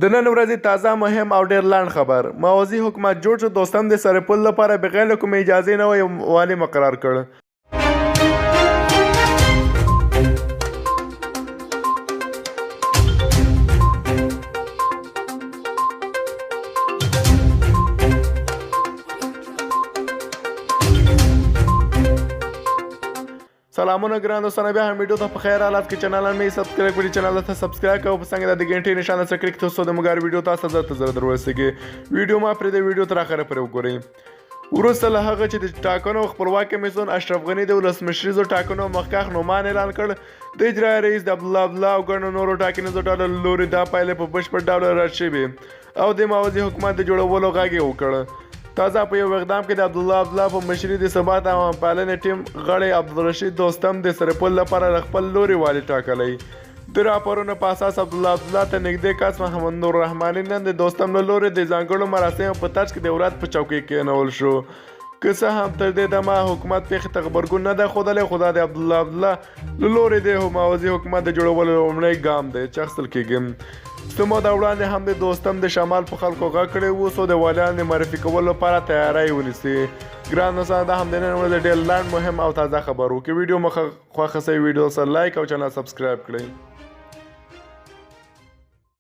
د نن ورځې تازه مهم او ډیر لاند خبر. موازي حکومت جوړ شو. دوستم د سرپل لپاره بغیر کومي اجازي نه وي والي مقرر کړ. سلامونه ګران دوستانه، بیا هم ویډیو ته په خیر حالات کې چینل مې سبسکرایب کړئ، چینل ته سبسکرایب کوئ، په څنګه د غنټې نشان سره کلیک تاسو د مګر ویډیو تاسو زړه درورسېږي. ویډیو ما پرې د ویډیو تر اخره پورې وګورئ. وروسته له هغه چې د ټاکنو خپلواک کمیسیون اشرف غني د ولسمشریزو ټاکنو مخکښ نومان اعلان کړ، د اجرایي رئیس د عبدالله او ګڼو نورو ټاکنیزو ډلو له لوري دا پایلې په بشپړ ډول رد شوې او د موازي حکومت د جوړولو غږ یې وکړ. تازه په یو اقدام کې د عبدالله په مشرۍ د ثبات او امپالنې ټیم غړی عبدالرشید دوستم د سرپل لپاره خپل لوري والي ټاکلی. د راپورونو په اساس عبدالله ته نږدې کس محمد نور رحماني نن د دوستم له لوري د ځانګړو مراسمو په ترڅ کې د ورځ په چوکۍ کېنول شو. که څه هم تر دې دمه حکومت پېښې ته غبرګون نه ده ښودلی، خو دا د عبدالله له لوري د موازي حکومت د جوړولو لومړی ګام دی چې اخیستل کېږي. څه موده وړاندې هم د دوستم د شمال په خلکو غږ کړی و څو د والیانو د معرفي کولو لپاره تیاری ونیسي. ګران دوستانو، دا هم د نن ورځې ډېر لنډ، مهم او تازه خبر و. که ویډیو مو خوښه سوې ویډیو سره لایک او چینل سبسکرایب کړئ.